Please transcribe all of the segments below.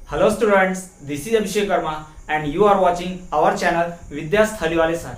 Hello students, this is Abhishek Verma and you are watching our channel विद्या स्थली वाले sir.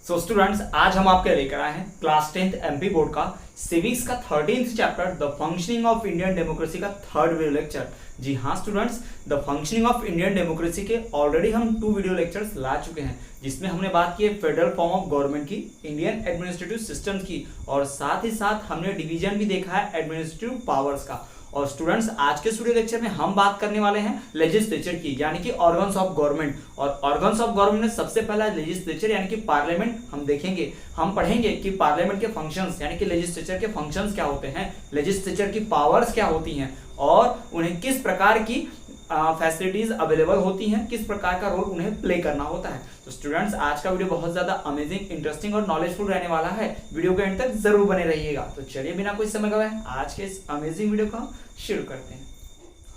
So students, आज हम आपके लेकर आए हैं क्लास 10th एमपी बोर्ड का सिविक्स का 13th chapter the functioning of Indian democracy का थर्ड वीडियो लेक्चर। जी हाँ students, the functioning of Indian democracy के ऑलरेडी हम 2 वीडियो लेक्चर्स ला चुके हैं, जिसमें हमने बात की है फेडरल फॉर्म ऑफ गवर्नमेंट की, इंडियन एडमिनिस्ट्रेटिव सिस्टम की, और साथ ही साथ हमने डिवीजन भी देखा है एडमिनिस्ट्रेटिव पावर्स का। और स्टूडेंट्स, आज के स्टूडियो लेक्चर में हम बात करने वाले हैं लेजिस्लेचर की, यानी कि ऑर्गन्स ऑफ गवर्नमेंट। और ऑर्गन्स ऑफ गवर्नमेंट में सबसे पहला लेजिस्लेचर यानी कि पार्लियामेंट हम देखेंगे। हम पढ़ेंगे कि पार्लियामेंट के फंक्शंस यानी कि लेजिस्लेचर के फंक्शंस क्या होते हैं, लेजिस्लेचर की पावर्स क्या होती हैं और उन्हें किस प्रकार की फैसिलिटीज अवेलेबल होती हैं, किस प्रकार का रोल उन्हें प्ले करना होता है। तो स्टूडेंट्स, आज का वीडियो बहुत ज्यादा अमेजिंग, इंटरेस्टिंग और नॉलेजफुल रहने वाला है। वीडियो के एंड तक जरूर बने रहिएगा। तो चलिए बिना कोई समय गवाए आज के इस अमेजिंग वीडियो को हम शुरू करते हैं।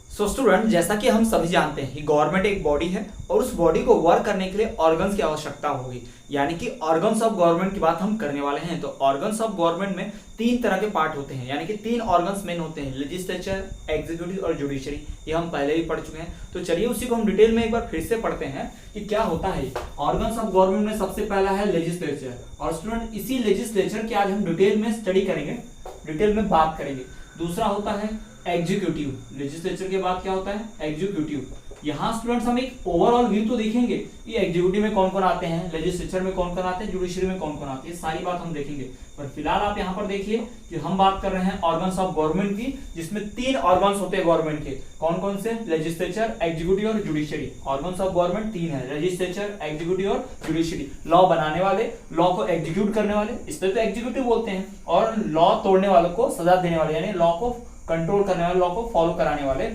सो स्टूडेंट, जैसा कि हम सभी जानते हैं कि गवर्नमेंट एक बॉडी है और उस बॉडी को वर्क करने के लिए ऑर्गन्स की आवश्यकता होगी, यानी कि ऑर्गन्स ऑफ गवर्नमेंट की बात हम करने वाले हैं। तो ऑर्गन्स ऑफ गवर्नमेंट में 3 तरह के पार्ट होते हैं, यानी कि 3 ऑर्गन्स मेन होते हैं, लेजिस्लेचर, एग्जीक्यूटिव और जुडिशरी। ये हम पहले ही पढ़ चुके हैं। तो चलिए उसी को हम डिटेल में एक बार फिर से पढ़ते हैं कि क्या होता है। ऑर्गन्स ऑफ गवर्नमेंट में सबसे पहला है लेजिस्लेचर, और स्टूडेंट इसी लेजिस्लेचर की आज हम डिटेल में स्टडी करेंगे, डिटेल में बात करेंगे। दूसरा होता है एग्जीक्यूटिव, लेजिस्लेचर के बाद क्या होता है एग्जीक्यूटिव। यहाँ स्टूडेंट्स हम एक ओवरऑल व्यू तो देखेंगे कि एग्जीक्यूटिव में कौन कौन आते हैं, लेजिस्लेचर में कौन कौन आते हैं, जुडिशरी में कौन कौन आते हैं, सारी बात हम देखेंगे। पर फिलहाल आप यहाँ पर देखिए कि हम बात कर रहे हैं ऑर्गन्स ऑफ गवर्नमेंट की, जिसमें 3 ऑर्गन्स होते हैं गवर्नमेंट के। कौन कौन से? लेजिस्लेचर, एग्जीक्यूटिव और जुडिशरी। ऑर्गन्स ऑफ गवर्नमेंट 3 है, लेजिस्लेचर, एग्जीक्यूटिव और जुडिशरी। लॉ बनाने वाले, लॉ को एग्जीक्यूट करने वाले, इसलिए तो एग्जीक्यूटिव बोलते हैं, और लॉ तोड़ने वालों को सजा देने वाले, यानी लॉ को कंट्रोल करने वाले, लॉ को फॉलो कराने वाले,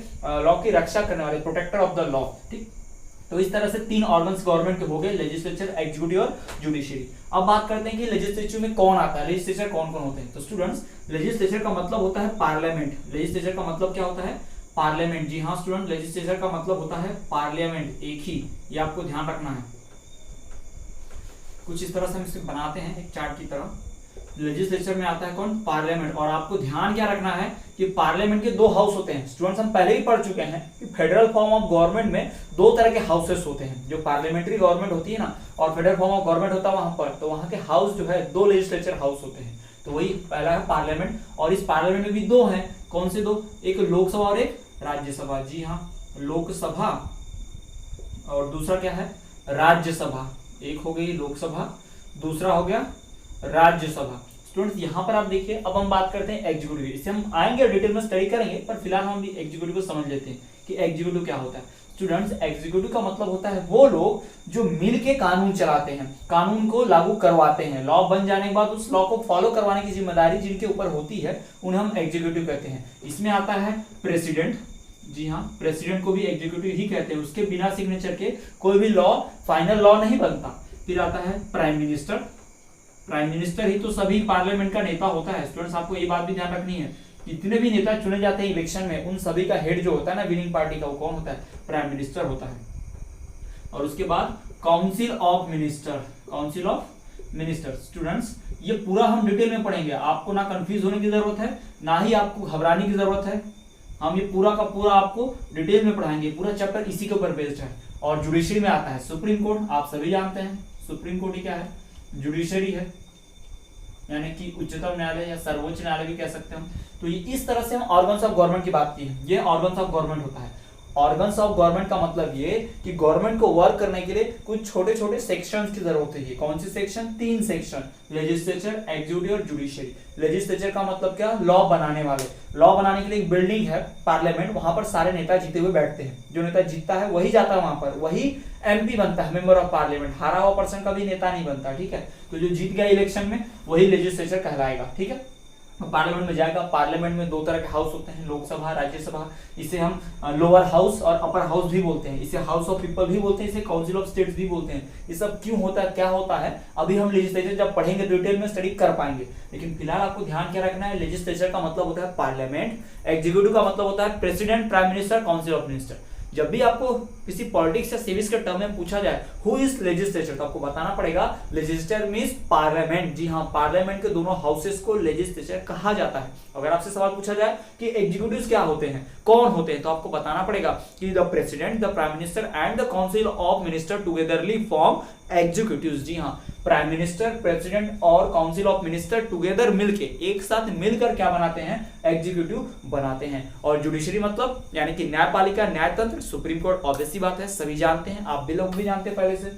लॉ की रक्षा करने वाले, प्रोटेक्टर ऑफ द लॉ। ठीक, तो इस तरह से 3 ऑर्गन्स गवर्नमेंट के हो गए, लेजिस्लेचर, एग्जीक्यूटिव और जुडिशरी। अब बात करते हैं कि लेजिस्लेचर में कौन आता है, लेजिस्लेचर कौन कौन होते हैं। तो स्टूडेंट्स, लेजिस्लेचर का मतलब होता है पार्लियामेंट। लेजिस्लेचर का मतलब क्या होता है? पार्लियामेंट। जी हाँ स्टूडेंट, लेजिस्लेचर का मतलब होता है पार्लियामेंट, एक ही, ये आपको ध्यान रखना है। कुछ इस तरह से हम इसे बनाते हैं एक चार्ट की तरह। लेजिस्लेचर में आता है कौन? पार्लियामेंट। और आपको ध्यान क्या रखना है कि पार्लियामेंट के 2 हाउस होते हैं। स्टूडेंट्स, हम पहले ही पढ़ चुके हैं कि फेडरल फॉर्म ऑफ गवर्नमेंट में 2 तरह के हाउसेस होते हैं। जो पार्लियामेंट्री गवर्नमेंट होती है ना, और फेडरल फॉर्म ऑफ गवर्नमेंट होता है वहां पर, तो वहां के हाउस जो है 2 लेजिस्लेचर हाउस होते हैं। तो वही पहला है पार्लियामेंट, और इस पार्लियामेंट में भी 2 हैं। कौन से 2? एक लोकसभा और एक राज्यसभा। जी हाँ, लोकसभा और दूसरा क्या है? राज्यसभा। एक हो गई लोकसभा, दूसरा हो गया राज्यसभा। स्टूडेंट्स, यहाँ पर आप देखिए, अब हम बात करते हैं एग्जीक्यूटिव। इसे हम आएंगे डिटेल में स्टडी करेंगे, पर फिलहाल हम भी एग्जीक्यूटिव को समझ लेते हैं कि एग्जीक्यूटिव क्या होता है। स्टूडेंट्स, एग्जीक्यूटिव का मतलब होता है वो लोग जो मिल के कानून चलाते हैं, कानून को लागू करवाते हैं। लॉ बन जाने के बाद उस लॉ को फॉलो करवाने की जिम्मेदारी जिनके ऊपर होती है, उन्हें हम एग्जीक्यूटिव कहते हैं। इसमें आता है प्रेसिडेंट। जी हाँ, प्रेसिडेंट को भी एग्जीक्यूटिव ही कहते हैं। उसके बिना सिग्नेचर के कोई भी लॉ फाइनल लॉ नहीं बनता। फिर आता है प्राइम मिनिस्टर। प्राइम मिनिस्टर ही तो सभी पार्लियामेंट का नेता होता है। स्टूडेंट्स, आपको ये बात भी ध्यान रखनी है, जितने भी नेता चुने जाते हैं इलेक्शन में, उन सभी का हेड जो होता है ना विनिंग पार्टी का, वो कौन होता है? प्राइम मिनिस्टर होता है। और उसके बाद council of minister, council of minister. Students, ये पूरा हम डिटेल में पढ़ेंगे, आपको ना कंफ्यूज होने की जरूरत है, ना ही आपको घबराने की जरूरत है। हम ये पूरा का पूरा आपको डिटेल में पढ़ाएंगे, पूरा चैप्टर इसी के ऊपर बेस्ड है। और जुडिशरी में आता है सुप्रीम कोर्ट। आप सभी जानते हैं सुप्रीम कोर्ट ही क्या है? जुडिशरी है, यानी कि उच्चतम न्यायालय या सर्वोच्च न्यायालय भी कह सकते हैं। तो ये इस तरह से हम ऑर्गन्स ऑफ गवर्नमेंट की बात की है। ये ऑर्गन्स ऑफ गवर्नमेंट होता है। ऑर्गन्स ऑफ गवर्नमेंट का मतलब ये कि गवर्नमेंट को वर्क करने के लिए कुछ छोटे छोटे सेक्शंस की जरूरत है। कौन सी सेक्शन? 3 सेक्शन, लेजिस्लेचर, एग्जीक्यूटिव और जुडिशरी। लेजिस्लेचर का मतलब क्या? लॉ बनाने वाले। लॉ बनाने के लिए एक बिल्डिंग है पार्लियामेंट, वहां पर सारे नेता जीते हुए बैठते हैं। जो नेता जीतता है वही जाता है वहां पर, वही एमपी बनता है, मेंबर ऑफ पार्लियामेंट। हारा हुआ पर्सन कभी नेता नहीं बनता। ठीक है, तो जो जीत गया इलेक्शन में वही लेजिस्लेचर कहलाएगा। ठीक है, पार्लियामेंट में जाएगा। पार्लियामेंट में 2 तरह के हाउस होते हैं, लोकसभा, राज्यसभा। इसे हम लोअर हाउस और अपर हाउस भी बोलते हैं। इसे हाउस ऑफ पीपल भी बोलते हैं, इसे काउंसिल ऑफ स्टेट्स भी बोलते हैं। ये सब क्यों होता है, क्या होता है, अभी हम लेजिस्लेचर जब पढ़ेंगे डिटेल में स्टडी कर पाएंगे। लेकिन फिलहाल आपको ध्यान क्या रखना है, लेजिस्लेचर का मतलब होता है पार्लियामेंट, एग्जीक्यूटिव का मतलब होता है president, prime minister, council of minister. जब भी आपको किसी पॉलिटिक्स या सिविक्स के टर्म में पूछा जाए हु इज लेजिस्लेचर, तो आपको बताना पड़ेगा लेजिस्लेचर मींस पार्लियामेंट। जी हाँ, पार्लियामेंट के दोनों हाउसेस को लेजिस्लेचर कहा जाता है। अगर आपसे सवाल पूछा जाए कि एग्जीक्यूटिव्स क्या होते हैं, कौन होते हैं, तो आपको बताना पड़ेगा कि the president, the prime minister and the council of minister togetherly form executives. जी हाँ, प्राइम मिनिस्टर, प्रेसिडेंट और काउंसिल ऑफ मिनिस्टर टुगेदर मिलके, एक साथ मिलकर क्या बनाते हैं, एग्जीक्यूटिव बनाते हैं। और जुडिशरी मतलब यानी कि न्यायपालिका, न्यायतंत्र, सुप्रीम कोर्ट, ऑब्वियस सी बात है, सभी जानते हैं, आप भी लोग भी जानते हैं पहले से।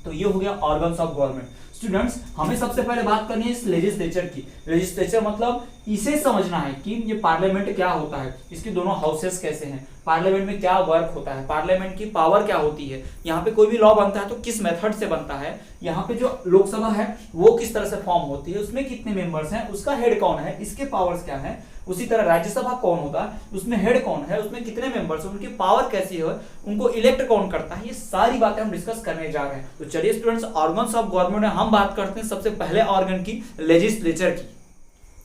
तो ये हो गया ऑर्गन्स ऑफ गवर्नमेंट। स्टूडेंट्स, हमें सबसे पहले बात करनी है इस लेजिस्लेचर की। लेजिस्लेचर मतलब इसे समझना है कि ये पार्लियामेंट क्या होता है, इसके दोनों हाउसेस कैसे हैं, पार्लियामेंट में क्या वर्क होता है, पार्लियामेंट की पावर क्या होती है, यहाँ पे कोई भी लॉ बनता है तो किस मेथड से बनता है, यहाँ पे जो लोकसभा है वो किस तरह से फॉर्म होती है, उसमें कितने मेंबर्स हैं, उसका हेड कौन है, इसके पावर्स क्या है। उसी तरह राज्यसभा कौन होता है, उसमें हेड कौन है, उसमें कितने मेंबर्स हैं, उनकी पावर कैसी है, उनको इलेक्ट कौन करता है, ये सारी बातें हम डिस्कस करने जा रहे हैं। तो चलिए स्टूडेंट्स, ऑर्गन्स ऑफ गवर्नमेंट में हम बात करते हैं सबसे पहले ऑर्गन की, लेजिस्लेचर की।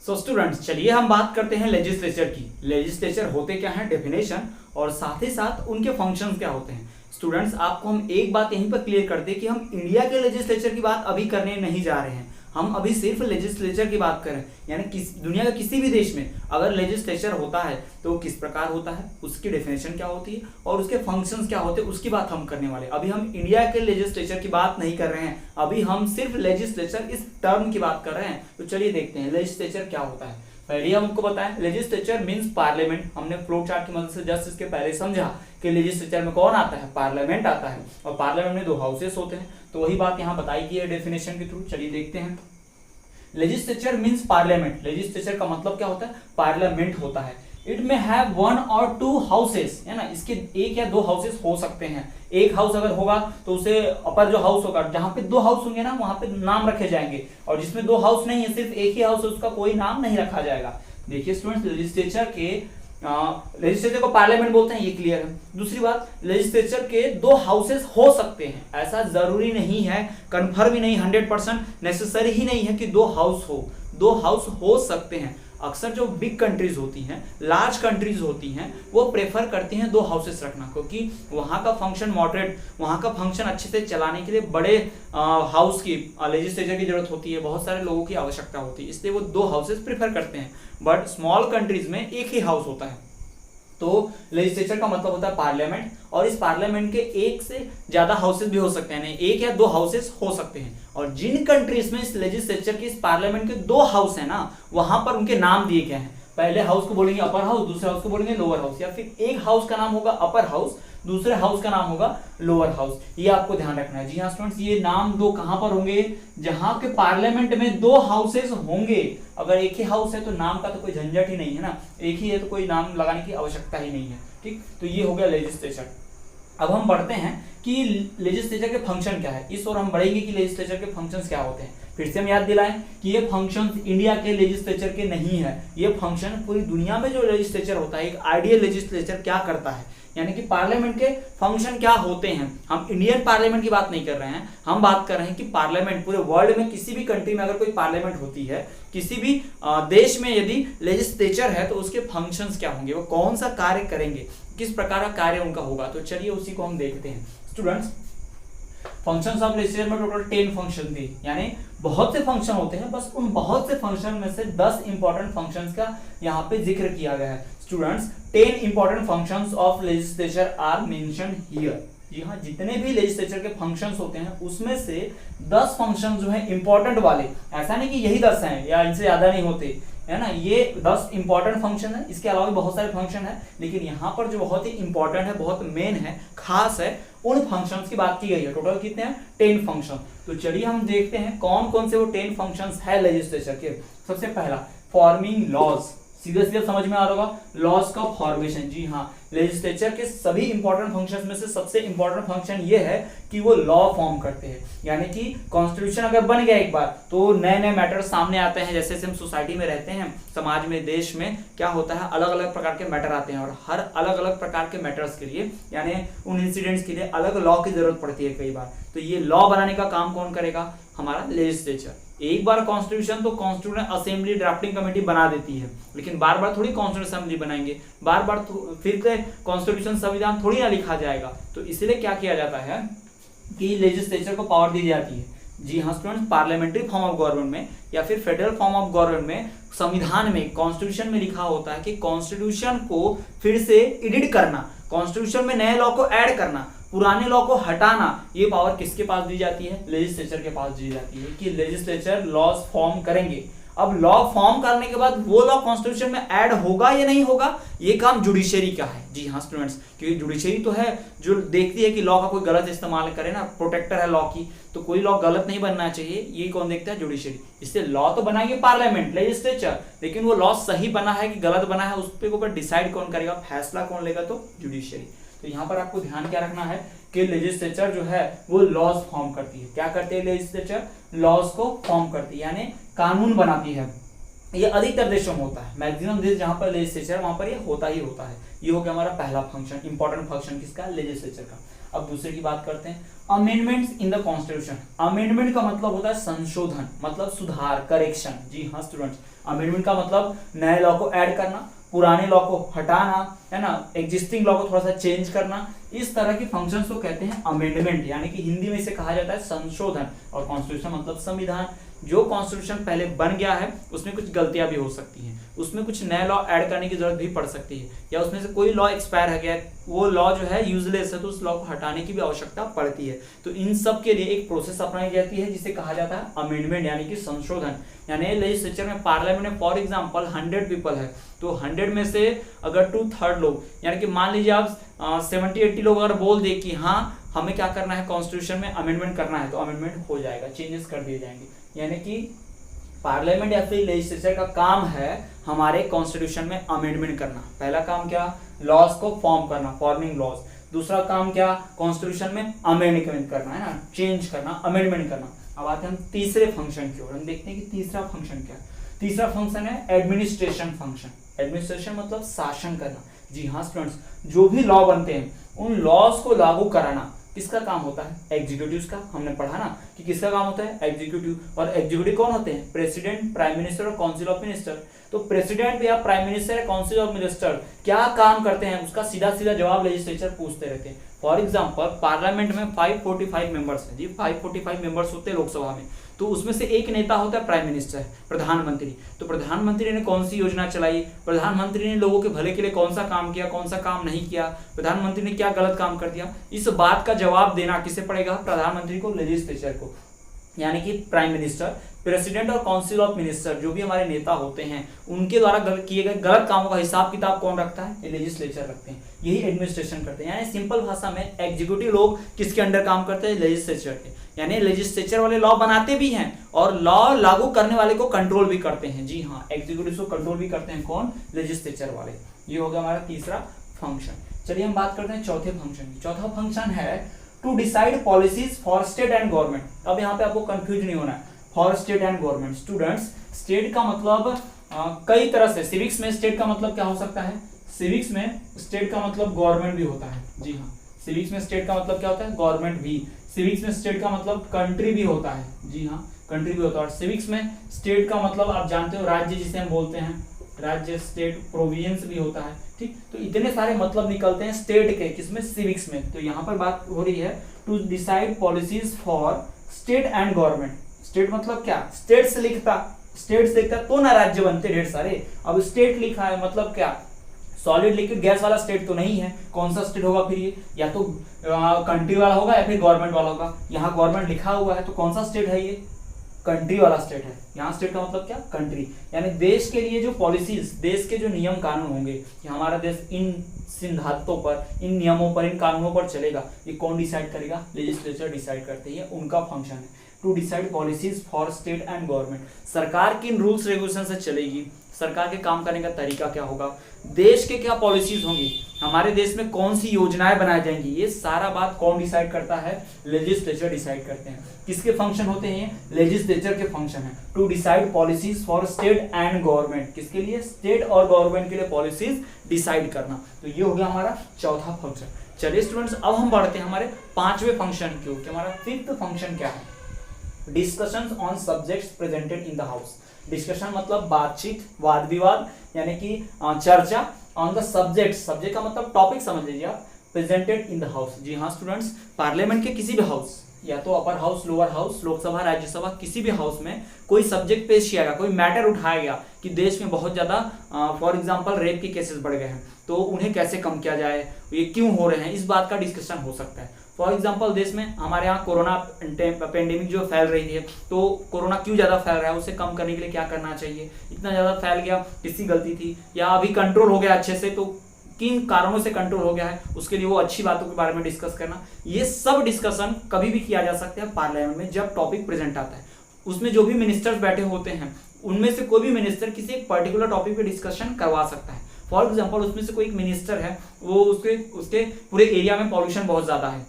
सो स्टूडेंट्स, चलिए हम बात करते हैं लेजिस्लेचर की। लेजिस्लेचर होते क्या है, डेफिनेशन, और साथ ही साथ उनके फंक्शंस क्या होते हैं। स्टूडेंट्स, आपको हम एक बात यहीं पर क्लियर करते हैं कि हम इंडिया के लेजिस्लेचर की बात अभी करने नहीं जा रहे हैं, हम अभी सिर्फ लेजिस्लेचर की बात करें। यानी दुनिया के किसी भी देश में अगर लेजिस्लेचर होता है तो किस प्रकार होता है, उसकी डेफिनेशन क्या होती है और उसके फंक्शंस क्या होते हैं, उसकी बात हम करने वाले। अभी हम इंडिया के लेजिस्लेचर की बात नहीं कर रहे हैं, अभी हम सिर्फ लेजिस्लेचर इस टर्म की बात कर रहे हैं। तो चलिए देखते हैं लेजिस्लेचर क्या होता है। पहले हम आपको बताएं, लेजिस्लेचर मींस पार्लियामेंट। हमने फ्लो चार्ट की मदद से जस्ट इसके पहले समझा कि लेजिस्लेचर में कौन आता है, पार्लियामेंट आता है, और पार्लियामेंट में दो हाउसेस होते हैं। तो वही बात यहाँ बताई गई है डेफिनेशन के थ्रू। चलिए देखते हैं। Legislature means parliament. लेजिस्लेचर का मतलब क्या होता है, पार्लियामेंट होता है। इट में हैव 1 or 2 हाउसेस, है ना, इसके एक या दो हाउसेस हो सकते हैं। एक हाउस अगर होगा तो उसे अपर जो हाउस होगा, जहां पे 2 हाउस होंगे ना वहां पे नाम रखे जाएंगे, और जिसमें 2 हाउस नहीं है, सिर्फ एक ही हाउस है, उसका कोई नाम नहीं रखा जाएगा। देखिए स्टूडेंट्स, लेजिस्लेचर को पार्लियामेंट बोलते हैं, ये क्लियर है। दूसरी बात, लेजिस्लेचर के 2 हाउसेस हो सकते हैं, ऐसा जरूरी नहीं है, कंफर्म ही नहीं, 100% नेसेसरी ही नहीं है कि 2 हाउस हो, 2 हाउस हो सकते हैं। अक्सर जो बिग कंट्रीज होती हैं, लार्ज कंट्रीज होती हैं, वो प्रेफर करती हैं 2 हाउसेस रखना, क्योंकि वहाँ का फंक्शन मॉडरेट, वहाँ का फंक्शन अच्छे से चलाने के लिए बड़े हाउस की, लेजिस्लेचर की जरूरत होती है, बहुत सारे लोगों की आवश्यकता होती है, इसलिए वो 2 हाउसेस प्रेफर करते हैं। बट स्मॉल कंट्रीज में एक ही हाउस होता है। तो लेजिस्लेचर का मतलब होता है पार्लियामेंट, और इस पार्लियामेंट के एक से ज्यादा हाउसेस भी हो सकते हैं, एक या 2 हाउसेस हो सकते हैं। और जिन कंट्रीज में इस लेजिस्लेचर के, इस पार्लियामेंट के 2 हाउस है ना, वहां पर उनके नाम दिए गए हैं। पहले हाउस को बोलेंगे अपर हाउस, दूसरे हाउस को बोलेंगे लोअर हाउस, या फिर एक हाउस का नाम होगा अपर हाउस, दूसरे हाउस का नाम होगा लोअर हाउस। ये आपको ध्यान रखना है। जी हाँ स्टूडेंट्स, ये नाम 2 कहां पर होंगे, जहां के पार्लियामेंट में 2 हाउसेस होंगे। अगर एक ही हाउस है तो नाम का तो कोई झंझट ही नहीं है ना, एक ही है तो कोई नाम लगाने की आवश्यकता ही नहीं है। ठीक, तो ये हो गया लेजिस्लेचर। अब हम बढ़ते हैं कि लेजिस्लेचर के फंक्शन क्या है, इस ओर हम बढ़ेंगे कि लेजिस्लेचर के फंक्शंस क्या होते हैं। फिर से हम याद दिलाएं कि ये फंक्शंस इंडिया के लेजिस्लेचर के नहीं है, ये फंक्शन पूरी दुनिया में जो लेजिस्लेचर होता है, एक आइडियल लेजिस्लेचर क्या करता है, यानी कि पार्लियामेंट के फंक्शन क्या होते हैं। हम इंडियन पार्लियामेंट की बात नहीं कर रहे हैं, हम बात कर रहे हैं कि पार्लियामेंट पूरे वर्ल्ड में किसी भी कंट्री में अगर कोई पार्लियामेंट होती है, किसी भी देश में यदि लेजिस्लेचर है, तो उसके फंक्शंस क्या होंगे, वो कौन सा कार्य करेंगे, किस प्रकार का कार्य उनका होगा। तो चलिए उसी को हम देखते हैं। स्टूडेंट्स, फंक्शंस ऑफ लेजिस्लेचर में टोटल 10 फंक्शन थे, यानी बहुत से फंक्शन होते हैं, बस उन बहुत से फंक्शन में से 10 इंपॉर्टेंट फंक्शंस का यहाँ पे जिक्र किया गया है। Students, 10 important functions of legislature are mentioned here. जी हाँ, जितने भी लेजिस्लेचर के फंक्शंस होते हैं उसमें से 10 फंक्शन जो है इंपॉर्टेंट वाले, ऐसा नहीं कि यही 10 हैं या इनसे ज्यादा नहीं होते, है ना, ये 10 इंपॉर्टेंट फंक्शन है, इसके अलावा भी बहुत सारे फंक्शन है, लेकिन यहाँ पर जो बहुत ही इंपॉर्टेंट है, बहुत मेन है, खास है, उन फंक्शंस की बात की गई है। टोटल कितने हैं, 10 फंक्शन। तो चलिए हम देखते हैं कौन कौन से वो 10 फंक्शंस है लेजिस्लेचर के। सबसे पहला, फॉर्मिंग लॉज। सीधे सीधे समझ में आ रहा होगा, लॉज का फॉर्मेशन। जी हाँ, लेजिस्लेचर के सभी इंपॉर्टेंट फंक्शंस में से सबसे इंपॉर्टेंट फंक्शन ये है कि वो लॉ फॉर्म करते हैं, यानी कि कॉन्स्टिट्यूशन अगर बन गया एक बार तो नए नए मैटर सामने आते हैं। जैसे हम सोसाइटी में रहते हैं, समाज में, देश में क्या होता है, अलग अलग प्रकार के मैटर आते हैं, और हर अलग अलग प्रकार के मैटर्स के लिए, यानी उन इंसिडेंट्स के लिए अलग लॉ की जरूरत पड़ती है कई बार। तो ये लॉ बनाने का काम कौन करेगा, हमारा लेजिस्लेचर। एक बार कॉन्स्टिट्यूशन तो कॉन्स्टिट्यूशन असेंबली ड्राफ्टिंग कमेटी बना देती है, लेकिन बार बार थोड़ी कॉन्स्टिट्यूशन असेंबली बनाएंगे, बार बार फिर कॉन्स्टिट्यूशन संविधान थोड़ी ना लिखा जाएगा। तो इसलिए क्या किया जाता है कि लेजिस्लेचर को पावर दी जाती है। जी हाँ students, parliamentary form of government में या फिर फेडरल फॉर्म ऑफ गवर्नमेंट में संविधान में, कॉन्स्टिट्यूशन में लिखा होता है कि कॉन्स्टिट्यूशन को फिर से एडिट करना, कॉन्स्टिट्यूशन में नए लॉ को ऐड करना, पुराने लॉ को हटाना, ये पावर किसके पास दी जाती है? लेजिस्लेचर के पास दी जाती है कि लेजिस्लेचर लॉज फॉर्म करेंगे। अब लॉ फॉर्म करने के बाद वो लॉ कॉन्स्टिट्यूशन में ऐड होगा या नहीं होगा, ये काम जुडिशरी का है। जी हाँ स्टूडेंट्स, क्योंकि जुडिशरी तो है जो देखती है कि लॉ का कोई गलत इस्तेमाल करे ना, प्रोटेक्टर है लॉ की, तो कोई लॉ गलत नहीं बनना चाहिए, ये कौन देखता है? जुडिशरी। इससे लॉ तो बनाएंगे पार्लियामेंट, लेजिस्लेचर, लेकिन वो लॉ सही बना है कि गलत बना है उस पर ऊपर डिसाइड कौन करेगा, फैसला कौन लेगा? तो जुडिशरी। तो यहाँ पर आपको ध्यान क्या रखना है कि लेजिस्लेचर जो है वो लॉज फॉर्म करती है। क्या करती है लेजिस्लेचर? लॉज को फॉर्म करती है, यानी कानून बनाती है। ये अधिकतर देशों में होता है, मैक्सिमम देश जहां पर लेजिस्लेचर वहां पर ये होता ही होता है। ये हो गया हमारा पहला फंक्शन, इंपॉर्टेंट फंक्शन किसका? लेजिस्लेचर का। अब दूसरे की बात करते हैं, amendments in the constitution. Amendment का मतलब होता है संशोधन, मतलब सुधार, करेक्शन। जी हाँ स्टूडेंट्स, अमेंडमेंट का मतलब नए लॉ को ऐड करना, पुराने लॉ को हटाना, है ना, एग्जिस्टिंग लॉ को थोड़ा सा चेंज करना, इस तरह की फंक्शंस को कहते हैं अमेंडमेंट, यानी कि हिंदी में इसे कहा जाता है संशोधन। और कॉन्स्टिट्यूशन मतलब संविधान। जो कॉन्स्टिट्यूशन पहले बन गया है उसमें कुछ गलतियां भी हो सकती हैं, उसमें कुछ नए लॉ ऐड करने की जरूरत भी पड़ सकती है, या उसमें से कोई लॉ एक्सपायर हो गया, वो लॉ जो है यूजलेस है, तो उस लॉ को हटाने की भी आवश्यकता पड़ती है। तो इन सब के लिए एक प्रोसेस अपनाई जाती है जिसे कहा जाता है अमेंडमेंट, यानी कि संशोधन। यानी लेजिस्लेचर में, पार्लियामेंट में फॉर एग्जांपल 100 पीपल है, तो 100 में से अगर 2/3 लोग, यानी कि मान लीजिए आप 70-80 लोग अगर बोल दे कि हाँ हमें क्या करना है, कॉन्स्टिट्यूशन में अमेंडमेंट करना है, तो अमेंडमेंट हो जाएगा, चेंजेस कर दिए जाएंगे। यानी कि पार्लियामेंट या फिर लेजिस्लेचर का काम है हमारे कॉन्स्टिट्यूशन में अमेंडमेंट करना। पहला काम क्या? लॉज को फॉर्म करना, फॉर्मिंग लॉज। दूसरा काम क्या? कॉन्स्टिट्यूशन में अमेंडमेंट करना, है ना, चेंज करना, अमेंडमेंट करना। अब आते हैं हम तीसरे फंक्शन की ओर, हम देखते हैं कि तीसरा फंक्शन क्या है। तीसरा फंक्शन है एडमिनिस्ट्रेशन फंक्शन। एडमिनिस्ट्रेशन मतलब शासन करना। जी हाँ स्टूडेंट्स, जो भी लॉ बनते हैं उन लॉज को लागू कराना किसका काम होता है? एग्जीक्यूटिव का। हमने पढ़ा ना कि किसका काम होता है? एग्जीक्यूटिव। और एग्जीक्यूटिव कौन होते हैं? प्रेसिडेंट, प्राइम मिनिस्टर और काउंसिल ऑफ मिनिस्टर। तो प्रेसिडेंट या प्राइम मिनिस्टर या काउंसिल ऑफ मिनिस्टर क्या काम करते हैं, उसका सीधा सीधा जवाब लेजिस्लेचर पूछते रहते हैं। फॉर एग्जाम्पल पार्लियामेंट में 545 मेंबर्स है जी, 545 मेंबर्स होते हैं लोकसभा में, तो उसमें से एक नेता होता है प्राइम मिनिस्टर, प्रधानमंत्री। तो प्रधानमंत्री ने कौन सी योजना चलाई, प्रधानमंत्री ने लोगों के भले के लिए कौन सा काम किया, कौन सा काम नहीं किया, प्रधानमंत्री ने क्या गलत काम कर दिया, इस बात का जवाब देना किसे पड़ेगा? प्रधानमंत्री को, लेजिस्लेचर को। यानी कि प्राइम मिनिस्टर, प्रेसिडेंट और काउंसिल ऑफ मिनिस्टर जो भी हमारे नेता होते हैं उनके द्वारा किए गए गलत कामों का हिसाब किताब कौन रखता है? लेजिस्लेचर रखते हैं, यही एडमिनिस्ट्रेशन करते हैं। यानी सिंपल भाषा में एग्जीक्यूटिव लोग किसके अंडर काम करते हैं? लेजिस्लेचर के। यानी लेजिस्लेचर वाले लॉ बनाते भी हैं और लॉ लागू करने वाले को कंट्रोल भी करते हैं। जी हाँ, एग्जीक्यूटिव को कंट्रोल भी करते हैं कौन? लेजिस्लेचर वाले। ये हो गया हमारा तीसरा फंक्शन। चलिए हम बात करते हैं चौथे फंक्शन की। चौथा फंक्शन है to decide policies for state and government. अब यहाँ पे आपको कंफ्यूज नहीं होना है, for state and government. Students, state का मतलब कई तरह से, सिविक्स में स्टेट का मतलब क्या हो सकता है? सिविक्स में स्टेट का मतलब गवर्नमेंट भी होता है। जी हाँ, सिविक्स में स्टेट का मतलब क्या होता है? गवर्नमेंट भी। सिविक्स में स्टेट का मतलब कंट्री भी होता है। जी हाँ, कंट्री भी होता है। और सिविक्स में स्टेट का मतलब आप जानते हो राज्य जिसे हम बोलते हैं, राज्य, स्टेट, प्रोविंस भी होता है। ठीक, तो इतने सारे मतलब निकलते हैं स्टेट के, किसमें? सिविक्स में। तो यहाँ पर बात हो रही है to decide policies for state and government. State मतलब क्या? स्टेट से लिखता तो ना राज्य बनते ढेर सारे। अब स्टेट लिखा है मतलब क्या? सॉलिड लिक्विड गैस वाला स्टेट तो नहीं है। कौन सा स्टेट होगा फिर ये? या तो कंट्री वाला होगा या फिर गवर्नमेंट वाला होगा। यहाँ गवर्नमेंट लिखा हुआ है तो कौन सा स्टेट है? ये कंट्री वाला स्टेट है। यहाँ स्टेट का मतलब क्या? कंट्री। यानी देश के लिए जो पॉलिसीज, देश के जो नियम कानून होंगे कि हमारा देश इन सिद्धांतों पर, इन नियमों पर, इन कानूनों पर चलेगा, ये कौन डिसाइड करेगा? लेजिस्लेचर डिसाइड करते हैं, उनका फंक्शन है to decide policies for state and government. सरकार किन रूल्स रेगुलेशन से चलेगी, सरकार के काम करने का तरीका क्या होगा, देश के क्या पॉलिसीज होंगी, हमारे देश में कौन सी योजनाएं बनाई जाएंगी, ये सारा बात कौन डिसाइड करता है? लेजिस्लेचर डिसाइड करते हैं। किसके फंक्शन होते हैं? लेजिस्लेचर के फंक्शन है to decide policies for state and government. किसके लिए? स्टेट और गवर्नमेंट के लिए पॉलिसीज डिसाइड करना। तो ये हो गया हमारा चौथा फंक्शन। चलिए स्टूडेंट्स, अब हम बढ़ते हैं हमारे पांचवें फंक्शन की ओर। हमारा फिफ्थ फंक्शन क्या है? Discussions on subjects presented in the house. Discussion मतलब बातचीत, वाद विवाद, यानी कि चर्चा ऑन द सब्जेक्ट, सब्जेक्ट का मतलब टॉपिक समझ लीजिए आप, प्रेजेंटेड इन द हाउस। जी हाँ स्टूडेंट्स, पार्लियामेंट के किसी भी हाउस, या तो upper house, lower house, Lok Sabha, Rajya Sabha, किसी भी हाउस में कोई सब्जेक्ट पेश किया गया, कोई मैटर उठाया गया कि देश में बहुत ज्यादा फॉर एग्जांपल रेप के केसेस बढ़ गए हैं, तो उन्हें कैसे कम किया जाए, ये क्यों हो रहे हैं, इस बात का डिस्कशन हो सकता है। फॉर एग्जाम्पल देश में हमारे यहाँ कोरोना पेंडेमिक जो फैल रही है, तो कोरोना क्यों ज्यादा फैल रहा है, उसे कम करने के लिए क्या करना चाहिए, इतना ज्यादा फैल गया, किसकी गलती थी, या अभी कंट्रोल हो गया अच्छे से, तो किन कारणों से कंट्रोल हो गया है, उसके लिए वो अच्छी बातों के बारे में डिस्कस करना, ये सब डिस्कशन कभी भी किया जा सकता है पार्लियामेंट में जब टॉपिक प्रेजेंट आता है। उसमें जो भी मिनिस्टर्स बैठे होते हैं उनमें से कोई भी मिनिस्टर किसी एक पर्टिकुलर टॉपिक पे डिस्कशन करवा सकता है। फॉर एग्जाम्पल उसमें से कोई एक मिनिस्टर है, वो उसके पूरे एरिया में पॉल्यूशन बहुत ज्यादा है,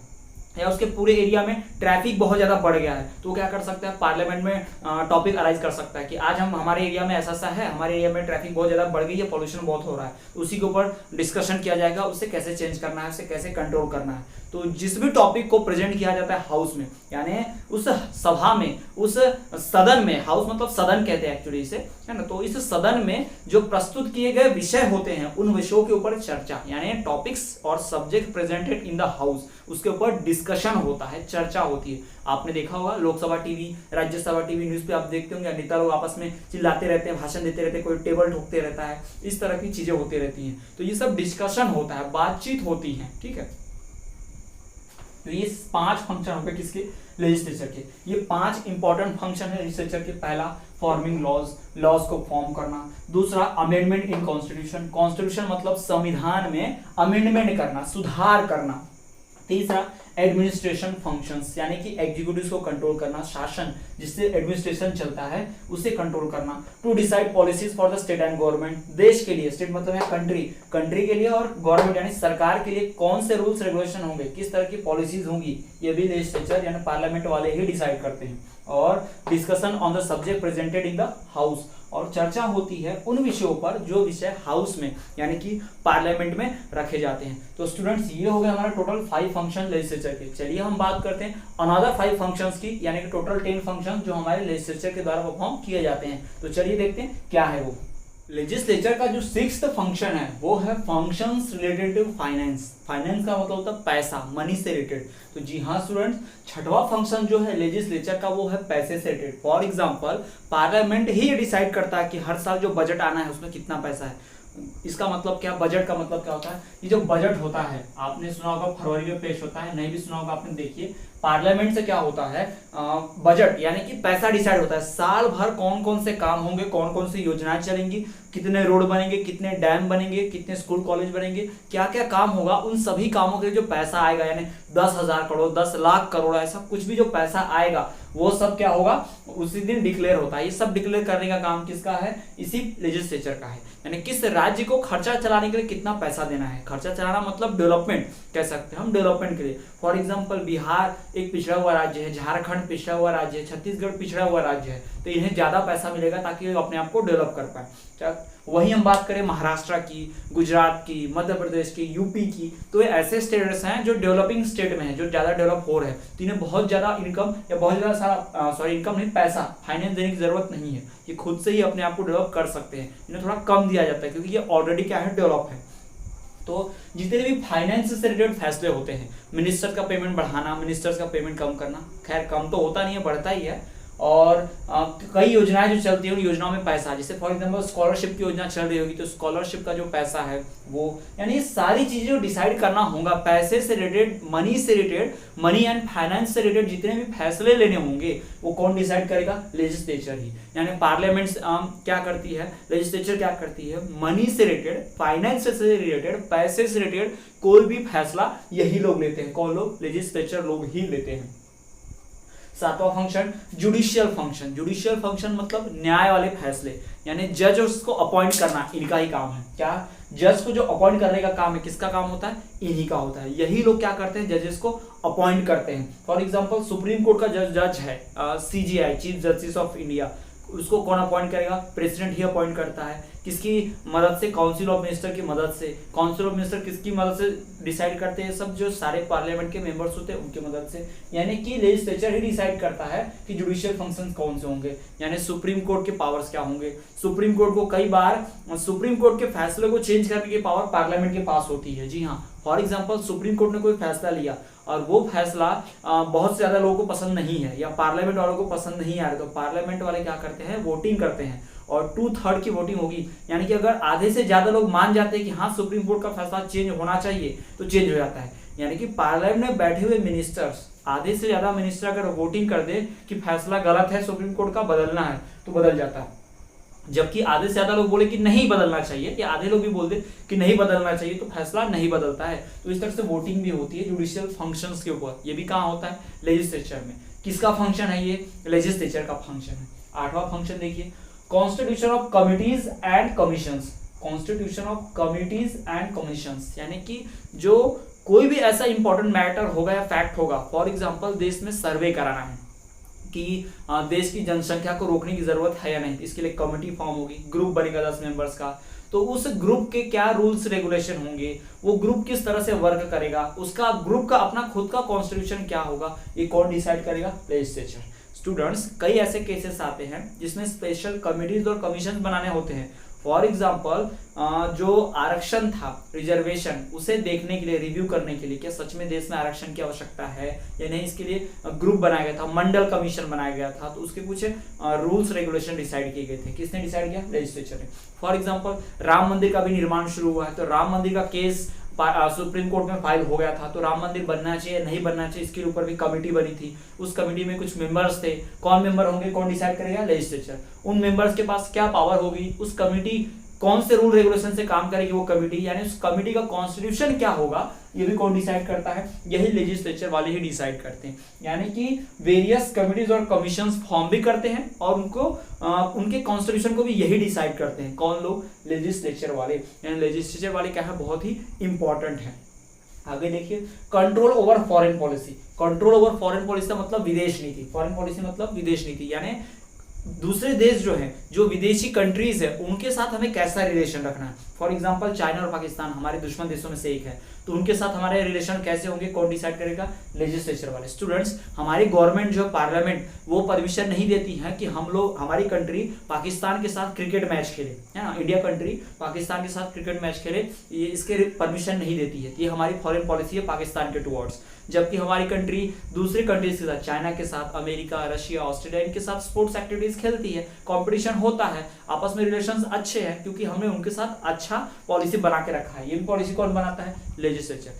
या उसके पूरे एरिया में ट्रैफिक बहुत ज्यादा बढ़ गया है, तो क्या कर सकता है, पार्लियामेंट में टॉपिक अराइज कर सकता है कि आज हम हमारे एरिया में ऐसा है, हमारे एरिया में ट्रैफिक बहुत ज्यादा बढ़ गई है, पॉल्यूशन बहुत हो रहा है, तो उसी के ऊपर डिस्कशन किया जाएगा, उससे कैसे चेंज करना है, उससे कैसे कंट्रोल करना है। तो जिस भी टॉपिक को प्रेजेंट किया जाता है हाउस में, यानी उस सभा में, उस सदन में, हाउस मतलब सदन कहते हैं एक्चुअली इसे, है ना, तो इस सदन में जो प्रस्तुत किए गए विषय होते हैं उन विषयों के ऊपर चर्चा, यानी टॉपिक्स और subject presented in the house, उसके ऊपर डिस्कशन होता है, चर्चा होती है। आपने देखा होगा Lok Sabha TV, Rajya Sabha TV, news पे आप देखते होंगे नेता लोग आपस में चिल्लाते रहते हैं, भाषण देते रहते हैं, कोई टेबल ठोकते रहता है, इस तरह की चीजें होती रहती हैं। तो ये सब डिस्कशन होता है, बातचीत होती है, ठीक है। तो ये 5 फंक्शन हो गए किसके, लेजिस्लेचर के। ये 5 इंपॉर्टेंट फंक्शन है लेजिस्लेचर के। पहला फॉर्मिंग लॉज, लॉज को फॉर्म करना। दूसरा अमेंडमेंट इन कॉन्स्टिट्यूशन, कॉन्स्टिट्यूशन मतलब संविधान में अमेंडमेंट करना, सुधार करना। तीसरा एडमिनिस्ट्रेशन फंक्शंस, यानी कि एग्जीक्यूटिव को कंट्रोल करना, शासन जिससे एडमिनिस्ट्रेशन चलता है उसे कंट्रोल करना। To decide policies for the state and government, देश के लिए, स्टेट मतलब है कंट्री, कंट्री के लिए, और गवर्नमेंट यानी सरकार के लिए कौन से रूल्स रेगुलेशन होंगे, किस तरह की पॉलिसीज होंगी, ये भी लेजिस्लेचर यानी पार्लियामेंट वाले ही डिसाइड करते हैं। और discussion on the subject presented in the house, और चर्चा होती है उन विषयों पर जो विषय हाउस में यानी कि पार्लियामेंट में रखे जाते हैं। तो स्टूडेंट्स ये हो गया हमारा टोटल 5 फंक्शन लेजिस्लेचर के। चलिए हम बात करते हैं अनदर 5 फंक्शंस की, यानी कि टोटल 10 फंक्शन जो हमारे लेजिस्लेचर के द्वारा परफॉर्म किए जाते हैं। तो चलिए देखते हैं क्या है वो। लेजिस्लेचर का जो 6th फंक्शन है वो है functions related to finance. Finance का मतलब होता है पैसा, मनी से रिलेटेड। तो जी हाँ स्टूडेंट्स, 6वां फंक्शन जो है लेजिस्लेचर का वो है पैसे से related. For example parliament he decide करता है कि हर साल जो बजट आना है उसमें कितना पैसा है। इसका मतलब क्या, बजट का मतलब क्या होता है, ये जो बजट होता है आपने सुना होगा फरवरी में पेश होता है, नहीं भी सुना होगा आपने, देखिए पार्लियामेंट से क्या होता है, बजट यानी कि पैसा डिसाइड होता है, साल भर कौन कौन से काम होंगे, कौन कौन सी योजनाएं चलेंगी, कितने रोड बनेंगे, कितने डैम बनेंगे, कितने स्कूल कॉलेज बनेंगे, क्या क्या काम होगा, उन सभी कामों के लिए जो पैसा आएगा, यानी 10,000 करोड़, 10 लाख करोड़, ऐसा कुछ भी जो पैसा आएगा वो सब क्या होगा, उसी दिन डिक्लेयर होता है। ये सब डिक्लेयर करने का काम किसका है, इसी लेजिस्लेचर का है। यानी किस राज्य को खर्चा चलाने के लिए कितना पैसा देना है, खर्चा चलाना मतलब डेवलपमेंट कह सकते हैं हम, डेवलपमेंट के लिए। फॉर एग्जांपल बिहार एक पिछड़ा हुआ राज्य है, झारखंड पिछड़ा हुआ राज्य है, छत्तीसगढ़ पिछड़ा हुआ राज्य है, तो इन्हें ज्यादा पैसा मिलेगा ताकि वो अपने आप को डेवलप कर पाए। वही हम बात करें महाराष्ट्र की, गुजरात की, मध्य प्रदेश की, यूपी की, तो ये ऐसे स्टेट्स हैं जो डेवलपिंग स्टेट में है, जो ज्यादा डेवलप हो रहे हैं, तो इन्हें बहुत ज्यादा इनकम या बहुत ज्यादा सारा इनकम नहीं, पैसा, फाइनेंस देने की जरूरत नहीं है, ये खुद से ही अपने आप को डेवलप कर सकते हैं। इन्हें थोड़ा कम दिया जाता है क्योंकि ये ऑलरेडी क्या है, डेवलप है। तो जितने भी फाइनेंस से रिलेटेड फैसले होते हैं, मिनिस्टर का पेमेंट बढ़ाना, मिनिस्टर्स का पेमेंट कम करना, खैर कम तो होता नहीं है, बढ़ता ही है, और कई योजनाएं जो चलती है उन योजनाओं में पैसा, जैसे फॉर एग्जांपल स्कॉलरशिप की योजना चल रही होगी तो स्कॉलरशिप का जो पैसा है वो, यानी ये सारी चीजें जो डिसाइड करना होगा पैसे से रिलेटेड, मनी से रिलेटेड, मनी एंड फाइनेंस से रिलेटेड जितने भी फैसले लेने होंगे वो कौन डिसाइड करेगा, लेजिस्लेचर ही। यानी पार्लियामेंट क्या करती है, लेजिस्लेचर क्या करती है, मनी से रिलेटेड, फाइनेंस से रिलेटेड, पैसे से रिलेटेड कोई भी फैसला यही लोग लेते हैं। कौन लोग, लेजिस्लेचर लोग ही लेते हैं। 7वां function judicial function. Judicial function मतलब न्याय वाले फैसले, यानी जज उसको अपॉइंट करना इनका ही काम है। क्या, जज को जो अपॉइंट करने का काम है किसका काम होता है, इन्हीं का होता है। यही लोग क्या करते हैं, जजेस को अपॉइंट करते हैं। फॉर एग्जांपल सुप्रीम कोर्ट का जज है CJI, chief justice of India, उसको कौन अपॉइंट करेगा? प्रेसिडेंट ही अपॉइंट करता है। किसकी मदद से? काउंसिल ऑफ मिनिस्टर की मदद से। काउंसिल ऑफ मिनिस्टर किसकी मदद से डिसाइड करते हैं? सब जो सारे पार्लियामेंट के मेंबर्स होते हैं उनकी मदद से। यानी कि लेजिस्लेचर ही डिसाइड करता है कि जुडिशियल फंक्शंस कौन से होंगे, यानी सुप्रीम कोर्ट के पावर्स क्या होंगे। सुप्रीम कोर्ट को कई बार सुप्रीम कोर्ट के फैसले को चेंज करने की पावर पार्लियामेंट के पास होती है। जी हाँ, फॉर एग्जाम्पल सुप्रीम कोर्ट ने कोई फैसला लिया और वो फैसला बहुत ज्यादा लोगों को पसंद नहीं है या पार्लियामेंट वालों को पसंद नहीं आ रहा, तो पार्लियामेंट वाले क्या करते हैं? वोटिंग करते हैं और 2/3 की वोटिंग होगी। यानी कि अगर आधे से ज्यादा लोग मान जाते हैं कि हाँ सुप्रीम कोर्ट का फैसला चेंज होना चाहिए तो चेंज हो जाता है। यानी कि पार्लियामेंट में बैठे हुए मिनिस्टर्स, आधे से ज्यादा मिनिस्टर अगर वोटिंग कर दे कि फैसला गलत है, सुप्रीम कोर्ट का बदलना है, तो बदल जाता है। जबकि आधे से ज्यादा लोग बोले कि नहीं बदलना चाहिए या आधे लोग भी बोल दे कि नहीं बदलना चाहिए, तो फैसला नहीं बदलता है। तो इस तरह से वोटिंग भी होती है जुडिशियल फंक्शंस के ऊपर। ये भी कहाँ होता है? लेजिस्लेचर में। किसका फंक्शन है ये? लेजिस्लेचर का फंक्शन है। 8वां फंक्शन देखिए, constitution of committees and commissions. Constitution of committees and commissions यानी कि जो कोई भी ऐसा इंपॉर्टेंट मैटर होगा या फैक्ट होगा, फॉर एग्जाम्पल देश में सर्वे कराना है कि देश की जनसंख्या को रोकने की जरूरत है या नहीं, इसके लिए कमेटी फॉर्म होगी, ग्रुप बनेगा 10 मेंबर्स का। तो उस ग्रुप के क्या रूल्स रेगुलेशन होंगे, वो ग्रुप किस तरह से वर्क करेगा, उसका ग्रुप का अपना खुद का कॉन्स्टिट्यूशन क्या होगा, ये कौन डिसाइड करेगा? लेजिस्लेचर। स्टूडेंट्स, कई ऐसे केसेस आते हैं जिसमें स्पेशल कमिटीज और कमीशन बनाने होते हैं। फॉर एग्जाम्पल जो आरक्षण था, रिजर्वेशन, उसे देखने के लिए, रिव्यू करने के लिए क्या सच में देश में आरक्षण की आवश्यकता है या नहीं, इसके लिए ग्रुप बनाया गया था, मंडल कमीशन बनाया गया था। तो उसके कुछ रूल्स रेगुलेशन डिसाइड किए गए थे। किसने डिसाइड किया? लेजिस्लेचर ने। फॉर एग्जाम्पल राम मंदिर का भी निर्माण शुरू हुआ है, तो राम मंदिर का केस सुप्रीम कोर्ट में फाइल हो गया था, तो राम मंदिर बनना चाहिए नहीं बनना चाहिए, इसके ऊपर भी कमेटी बनी थी। उस कमेटी में कुछ मेंबर्स थे। कौन मेंबर होंगे, कौन डिसाइड करेगा? लेजिस्लेचर। उन मेंबर्स के पास क्या पावर होगी, उस कमेटी कौन से रूल रेगुलेशन से काम करेगी वो कमेटी, यानी उस कमेटी का कॉन्स्टिट्यूशन क्या होगा, ये भी कौन डिसाइड करता है? यही लेजिस्लेचर वाले ही डिसाइड करते हैं। यानी कि वेरियस कमिटीज और कमीशंस फॉर्म भी करते हैं और उनको उनके कॉन्स्टिट्यूशन को भी यही डिसाइड करते हैं। कौन लोग? लेजिस्लेचर वाले। यानी लेजिस्लेचर वाले क्या है? बहुत ही इंपॉर्टेंट है। आगे देखिए, control over foreign policy. Control over foreign policy का मतलब विदेश नीति। फॉरेन पॉलिसी मतलब विदेश नीति, यानी दूसरे देश जो है, जो विदेशी कंट्रीज है, उनके साथ हमें कैसा रिलेशन रखना है। फॉर एग्जांपल चाइना और पाकिस्तान हमारे दुश्मन देशों में से एक है, तो उनके साथ हमारे रिलेशन कैसे होंगे, कौन डिसाइड करेगा? लेजिस्लेचर वाले। स्टूडेंट्स, हमारी गवर्नमेंट जो पार्लियामेंट, वो परमिशन नहीं देती है कि हम लोग, हमारी कंट्री पाकिस्तान के साथ क्रिकेट मैच खेले, है ना, इंडिया कंट्री पाकिस्तान के साथ क्रिकेट मैच खेले, ये इसके परमिशन नहीं देती है। ये हमारी फॉरेन पॉलिसी है पाकिस्तान के टुवर्ड्स। जबकि हमारी कंट्री दूसरे कंट्रीज के साथ, चाइना के साथ, अमेरिका, रशिया, ऑस्ट्रेलिया, इनके साथ स्पोर्ट्स एक्टिविटीज खेलती है, कंपटीशन होता है, आपस में रिलेशंस अच्छे हैं, क्योंकि हमने उनके साथ अच्छा पॉलिसी बना के रखा है। ये भी पॉलिसी कौन बनाता है? लेजिस्लेचर।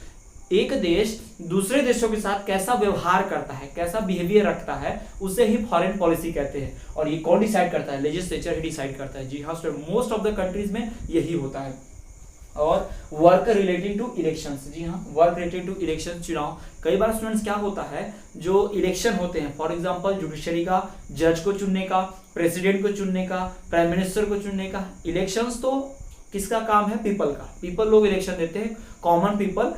एक देश दूसरे देशों के साथ कैसा व्यवहार करता है, कैसा बिहेवियर रखता है, उसे ही फॉरेन पॉलिसी कहते हैं। और ये कौन डिसाइड करता है? लेजिस्लेचर ही डिसाइड करता है। जी हाँ, मोस्ट ऑफ द कंट्रीज में यही होता है। और वर्क रिलेटिंग टू इलेक्शंस। जी हाँ, वर्क रिलेटेड टू इलेक्शन, चुनाव। कई बार स्टूडेंट्स क्या होता है, जो इलेक्शन होते हैं, फॉर एग्जांपल जुडिशरी का, जज को चुनने का, प्रेसिडेंट को चुनने का, प्राइम मिनिस्टर को चुनने का, इलेक्शंस तो किसका काम है? पीपल का। पीपल लोग इलेक्शन देते हैं, कॉमन पीपल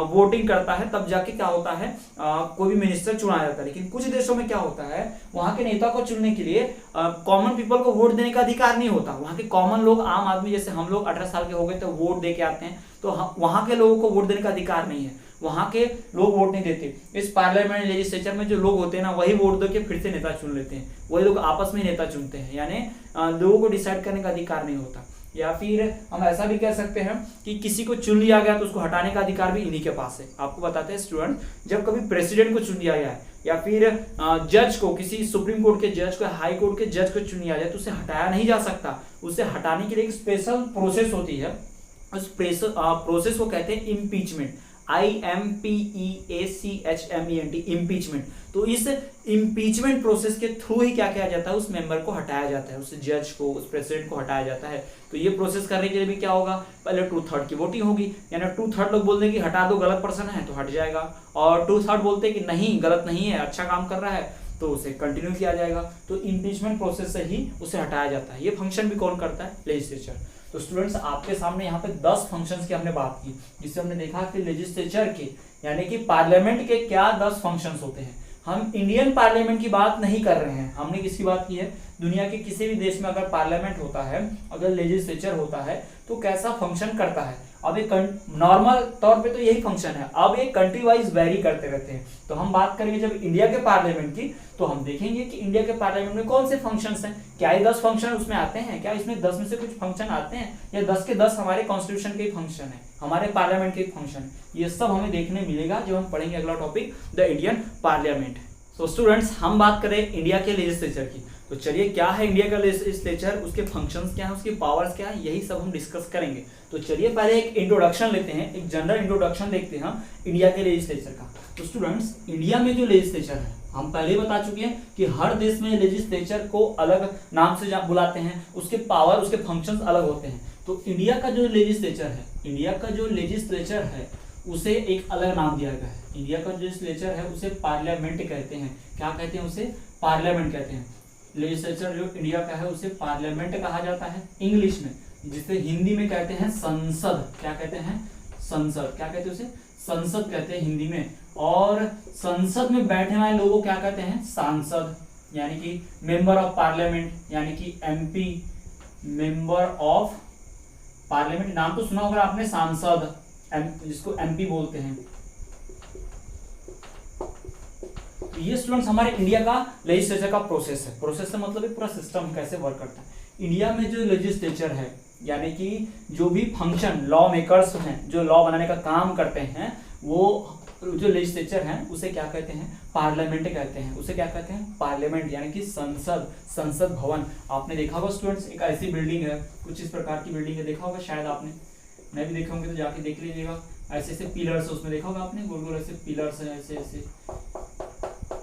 वोटिंग करता है, तब जाके क्या होता है, कोई भी मिनिस्टर चुना जाता है। लेकिन कुछ देशों में क्या होता है, वहां के नेता को चुनने के लिए कॉमन पीपल को वोट देने का अधिकार नहीं होता। वहां के कॉमन लोग, आम आदमी, जैसे हम लोग 18 साल के हो गए तो वोट दे के आते हैं, तो वहां के लोगों को वोट देने का अधिकार नहीं है, वहां के लोग वोट नहीं देते। इस पार्लियामेंट लेजिस्लेचर में जो लोग होते हैं ना, वही वोट दे के फिर से नेता चुन लेते हैं, वही लोग आपस में नेता चुनते हैं, यानी लोगों को डिसाइड करने का अधिकार नहीं होता। या फिर हम ऐसा भी कह सकते हैं कि किसी को चुन लिया गया तो उसको हटाने का अधिकार भी इन्हीं के पास है। आपको बताते हैं स्टूडेंट, जब कभी प्रेसिडेंट को चुन लिया गया है या फिर जज को, किसी सुप्रीम कोर्ट के जज को, हाई कोर्ट के जज को चुन लिया जाए, तो उसे हटाया नहीं जा सकता। उसे हटाने के लिए एक स्पेशल प्रोसेस होती है, उस प्रोसेस को कहते हैं इम्पीचमेंट। IMPEACHMENT, impeachment. तो इस इम्पीचमेंट प्रोसेस के थ्रू ही क्या किया जाता है, उस मेंबर को हटाया जाता है, उस जज को, उस प्रेसिडेंट को हटाया जाता है। तो ये प्रोसेस करने के लिए भी क्या होगा, पहले 2/3 की वोटिंग होगी, यानी 2/3 लोग बोल देंगे हटा दो, गलत पर्सन है, तो हट जाएगा, और 2/3 बोलते हैं कि नहीं, गलत नहीं है, अच्छा काम कर रहा है, तो उसे कंटिन्यू किया जाएगा। तो इम्पीचमेंट प्रोसेस से ही उसे हटाया जाता है। ये फंक्शन भी कौन करता है? लेजिस्लेचर। तो स्टूडेंट्स, आपके सामने यहाँ पे 10 फंक्शंस की हमने बात की, जिससे हमने देखा कि लेजिस्लेचर के, यानी कि पार्लियामेंट के क्या 10 फंक्शंस होते हैं। हम इंडियन पार्लियामेंट की बात नहीं कर रहे हैं, हमने किसकी बात की है, दुनिया के किसी भी देश में अगर पार्लियामेंट होता है, अगर लेजिस्लेचर होता है तो कैसा फंक्शन करता है। अब एक नॉर्मल तौर पे तो यही फंक्शन है, अब ये कंट्री वाइज वेरी करते रहते हैं। तो हम बात करेंगे जब इंडिया के पार्लियामेंट की, तो हम देखेंगे कि इंडिया के पार्लियामेंट में कौन से फंक्शंस हैं, क्या ये 10 फंक्शन उसमें आते हैं, क्या इसमें 10 में से कुछ फंक्शन आते हैं, या 10 के 10 हमारे कॉन्स्टिट्यूशन के ही फंक्शन है, हमारे पार्लियामेंट के फंक्शन है। ये सब हमें देखने मिलेगा जब हम पढ़ेंगे अगला topic the Indian parliament. So students, हम बात करें इंडिया के लेजिस्लेचर की, तो चलिए क्या है इंडिया का लेजिस्लेचर, उसके फंक्शंस क्या है, उसकी पावर्स क्या है, यही सब हम डिस्कस करेंगे। तो चलिए पहले एक इंट्रोडक्शन लेते हैं, एक जनरल इंट्रोडक्शन देखते हैं हम इंडिया के लेजिस्लेचर का। तो स्टूडेंट्स, इंडिया में जो लेजिस्लेचर है, हम पहले ही बता चुके हैं कि हर देश में लेजिस्लेचर को अलग नाम से बुलाते हैं, उसके पावर, उसके फंक्शंस अलग होते हैं। तो इंडिया का जो लेजिस्लेचर है, इंडिया का जो लेजिस्लेचर है उसे एक अलग नाम दिया गया है। इंडिया का जो लेजिस्लेचर है उसे पार्लियामेंट कहते हैं। क्या कहते हैं उसे? पार्लियामेंट कहते हैं। लेजिस्लेचर जो इंडिया का है उसे पार्लियामेंट कहा जाता है इंग्लिश में, जिसे हिंदी में कहते हैं संसद। क्या कहते हैं? संसद। क्या कहते हैं उसे? संसद कहते हैं हिंदी में। और संसद में बैठने वाले लोगों को क्या कहते हैं? सांसद, यानी कि मेंबर ऑफ पार्लियामेंट, यानी कि एमपी, मेंबर ऑफ पार्लियामेंट। नाम तो सुना होगा आपने, सांसद, जिसको एमपी बोलते हैं। ये स्टूडेंट्स हमारे इंडिया का लेजिस्लेचर का प्रोसेस है। प्रोसेस से मतलब एक पूरा सिस्टम कैसे वर्क करता है। इंडिया में जो लेजिस्लेचर है, यानी कि जो भी फंक्शन लॉ मेकर्स हैं, जो लॉ बनाने का काम करते हैं, वो जो लेजिस्लेचर है उसे क्या कहते हैं? पार्लियामेंट कहते हैं। उसे क्या कहते हैं? पार्लियामेंट, यानी कि संसद, संसद भवन। आपने देखा होगा स्टूडेंट्स, एक ऐसी बिल्डिंग है, कुछ इस प्रकार की बिल्डिंग है, देखा होगा शायद आपने, मैं भी देखा होंगे तो जाके देख लीजिएगा। ऐसे ऐसे पिलर्स उसमें देखा होगा आपने, गोल गोल ऐसे पिलर्स हैं, ऐसे ऐसे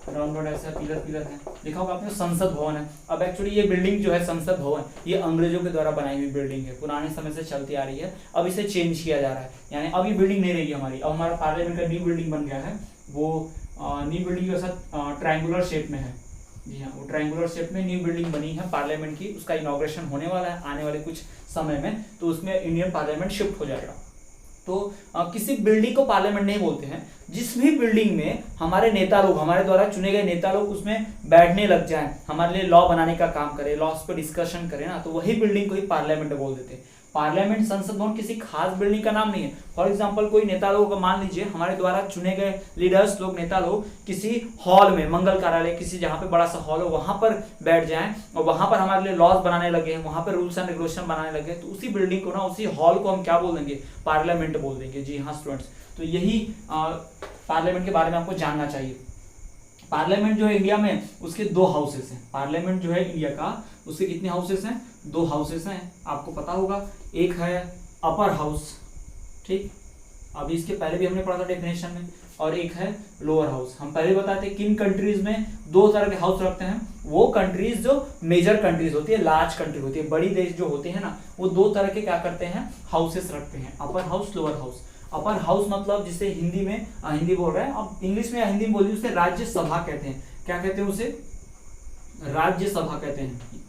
राउंड राउंड ऐसा पिलर है, देखा होगा आपने। संसद भवन है। अब एक्चुअली ये बिल्डिंग जो है संसद भवन, ये अंग्रेजों के द्वारा बनाई हुई बिल्डिंग है, पुराने समय से चलती आ रही है। अब इसे चेंज किया जा रहा है, यानी अब ये बिल्डिंग नहीं रहेगी हमारी, अब हमारा पार्लियामेंट का न्यू बिल्डिंग बन गया है। वो न्यू बिल्डिंग के साथ ट्रायंगुलर शेप में है। जी हाँ, वो ट्रायंगुलर शेप में न्यू बिल्डिंग बनी है पार्लियामेंट की। उसका इनॉग्रेशन होने वाला है आने वाले कुछ समय में, तो उसमें इंडियन पार्लियामेंट शिफ्ट हो जाएगा। तो किसी बिल्डिंग को पार्लियामेंट नहीं बोलते हैं, जिस भी बिल्डिंग में हमारे नेता लोग, हमारे द्वारा चुने गए नेता लोग उसमें बैठने लग जाएं, हमारे लिए लॉ बनाने का काम करें, लॉस पे डिस्कशन करें ना, तो वही बिल्डिंग को ही पार्लियामेंट बोल देते हैं। पार्लियामेंट, संसद भवन किसी खास बिल्डिंग का नाम नहीं है। फॉर एग्जांपल कोई नेता लोगों का मान लीजिए, हमारे द्वारा चुने गए लीडर्स लोग, नेता लोग किसी हॉल में, मंगल कार्यालय, किसी जहाँ पे बड़ा सा हॉल हो वहां पर बैठ जाएं और वहां पर हमारे लिए लॉज बनाने लगे, वहां पर रूल्स एंड रेगुलेशन बनाने लगे, तो उसी बिल्डिंग को ना, उसी हॉल को हम क्या बोल देंगे? पार्लियामेंट बोल देंगे। जी हाँ स्टूडेंट्स, तो यही पार्लियामेंट के बारे में आपको जानना चाहिए। पार्लियामेंट जो है इंडिया में, उसके 2 हाउसेस हैं। पार्लियामेंट जो है इंडिया का, उसके कितने हाउसेस हैं? 2 हाउसेस हैं, आपको पता होगा। एक है अपर हाउस, ठीक, अभी इसके पहले भी हमने पढ़ा था डेफिनेशन में, और एक है लोअर हाउस। हम पहले बताते हैं किन कंट्रीज में 2 तरह के हाउस रखते हैं। वो कंट्रीज जो मेजर कंट्रीज होती है, लार्ज कंट्री होती है, बड़ी देश जो होते हैं ना, वो 2 तरह के क्या करते हैं? हाउसेस रखते हैं, upper house, lower house. Upper house मतलब जिसे हिंदी में, हिंदी बोल रहे हैं, अब इंग्लिश में या हिंदी में बोलिए, उसे राज्यसभा कहते हैं। क्या कहते हैं उसे? राज्यसभा कहते हैं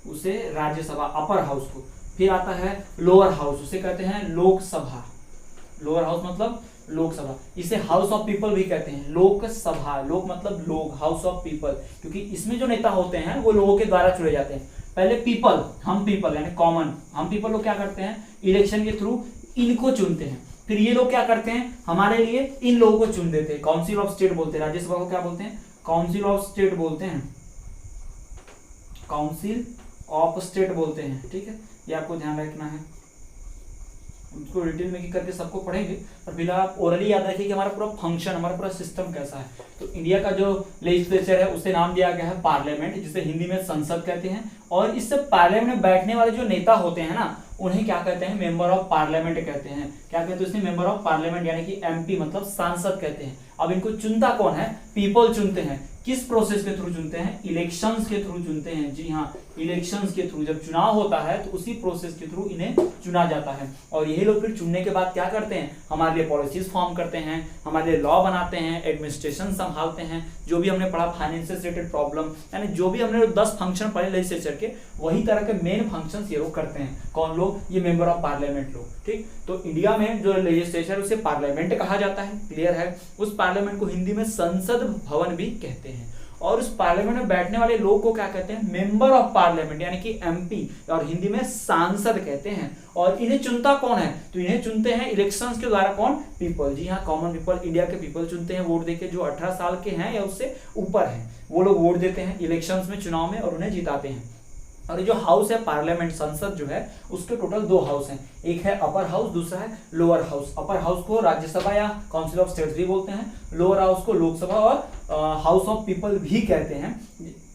उसे, राज्यसभा, अपर हाउस को। फिर आता है लोअर हाउस, उसे कहते हैं लोकसभा। लोअर हाउस मतलब लोकसभा। इसे हाउस ऑफ पीपल भी कहते हैं, लोकसभा, लोक मतलब लोग, हाउस ऑफ पीपल, क्योंकि इसमें जो नेता होते हैं वो लोगों के द्वारा चुने जाते हैं। पहले पीपल, हम पीपल यानी कॉमन, हम पीपल लोग क्या करते हैं? इलेक्शन के थ्रू इनको चुनते हैं। फिर ये लोग क्या करते हैं? हमारे लिए इन लोगों को चुन देते हैं। काउंसिल ऑफ स्टेट बोलते हैं, राज्यसभा को क्या बोलते हैं? काउंसिल ऑफ स्टेट बोलते हैं, काउंसिल ऑफ स्टेट बोलते हैं। ठीक है, ये आपको ध्यान रखना है। उसको डिटेल में करके सबको पढ़ेंगे, और फिलहाल आप ओरली याद रखिए कि हमारा पूरा फंक्शन, हमारा पूरा सिस्टम कैसा है। तो इंडिया का जो लेजिस्लेचर है उसे नाम दिया गया है पार्लियामेंट, जिसे हिंदी में संसद कहते हैं। और इस पार्लियामेंट में बैठने वाले जो नेता होते हैं ना, उन्हें क्या कहते हैं? मेंबर ऑफ पार्लियामेंट कहते हैं। क्या कहते हैं उसने? मेंबर ऑफ पार्लियामेंट, यानी कि एमपी मतलब सांसद कहते हैं। अब इनको चुनता कौन है? पीपल चुनते हैं। किस प्रोसेस के थ्रू चुनते हैं? इलेक्शंस के थ्रू चुनते हैं। जी हाँ, इलेक्शंस के थ्रू, जब चुनाव होता है तो उसी प्रोसेस के थ्रू इन्हें चुना जाता है। और यही लोग फिर चुनने के बाद क्या करते हैं? हमारे लिए पॉलिसीज फॉर्म करते हैं, हमारे लिए लॉ बनाते हैं, एडमिनिस्ट्रेशन संभालते हैं, जो भी हमने पढ़ा फाइनेंस से रिलेटेड प्रॉब्लम, यानी जो भी हमने 10 फंक्शन पढ़े लेजिस्लेचर के, वही तरह के मेन फंक्शंस ये लोग करते हैं। कौन लोग? ये मेंबर ऑफ पार्लियामेंट लोग। ठीक, तो इंडिया में जो लेजिस्लेचर उसे पार्लियामेंट कहा जाता है, क्लियर है। उस पार्लियामेंट को हिंदी में संसद भवन भी कहते हैं। और उस पार्लियामेंट में बैठने वाले लोग को क्या कहते हैं? मेंबर ऑफ पार्लियामेंट, यानी कि एमपी, और हिंदी में सांसद कहते हैं। और इन्हें चुनता कौन है? तो इन्हें चुनते हैं इलेक्शंस के द्वारा। कौन? पीपल। जी हाँ, कॉमन पीपल, इंडिया के पीपल चुनते हैं वोट देके। जो 18 साल के हैं या उससे ऊपर हैं वो लोग वोट देते हैं इलेक्शंस में, चुनाव में, और उन्हें जिताते हैं। और ये जो हाउस है पार्लियामेंट, संसद जो है, उसके टोटल 2 हाउस हैं। एक है अपर हाउस, दूसरा है लोअर हाउस। अपर हाउस को राज्यसभा या काउंसिल ऑफ स्टेट्स भी बोलते हैं, लोअर हाउस को लोकसभा और हाउस ऑफ पीपल भी कहते हैं।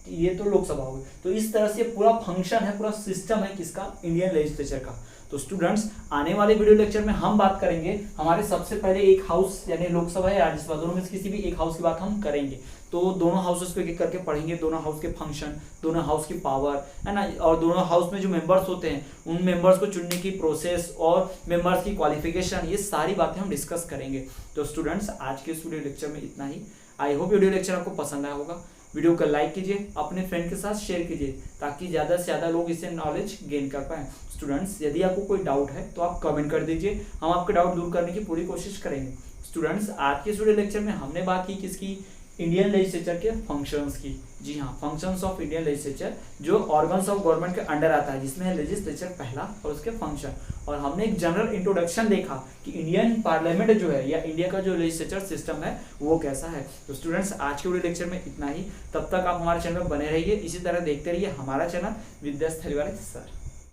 ये तो लोकसभा होगी। तो इस तरह से पूरा फंक्शन है, पूरा सिस्टम है किसका? इंडियन लेजिस्लेचर का। तो स्टूडेंट्स, आने वाले वीडियो लेक्चर में हम बात करेंगे हमारे सबसे पहले एक हाउस यानी लोकसभा या राज्यसभा, दोनों में से किसी भी एक हाउस की बात हम करेंगे। तो दोनों हाउसेस को एक-एक करके पढ़ेंगे, दोनों हाउस के फंक्शन, दोनों हाउस की पावर, है ना, और दोनों हाउस में जो मेंबर्स होते हैं उन मेंबर्स को चुनने की प्रोसेस और मेंबर्स की क्वालिफिकेशन, ये सारी बातें हम डिस्कस करेंगे। तो स्टूडेंट्स, आज के इस वीडियो लेक्चर में इतना ही। आई होप वीडियो लेक्चर आपको पसंद आया होगा। वीडियो को लाइक कीजिए, अपने फ्रेंड के साथ शेयर कीजिए, ताकि ज़्यादा से ज़्यादा लोग इससे नॉलेज गेन कर पाएँ। स्टूडेंट्स, यदि आपको कोई डाउट है तो आप कमेंट कर दीजिए, हम आपके डाउट दूर करने की पूरी कोशिश करेंगे। स्टूडेंट्स, आज के इस वीडियो लेक्चर में हमने बात की किसकी? इंडियन लेजिस्लेचर के फंक्शंस की। जी हाँ, फंक्शंस ऑफ इंडियन लेजिस्लेचर, जो ऑर्गन्स ऑफ गवर्नमेंट के अंडर आता है, जिसमें है लेजिस्लेचर पहला और उसके फंक्शन। और हमने एक जनरल इंट्रोडक्शन देखा कि इंडियन पार्लियामेंट जो है या इंडिया का जो लेजिस्लेचर सिस्टम है वो कैसा है। तो स्टूडेंट्स, आज के वीडियो लेक्चर में इतना ही। तब तक आप हमारे चैनल में बने रहिए, इसी तरह देखते रहिए हमारा चैनल विद्यास्थली वाले सर।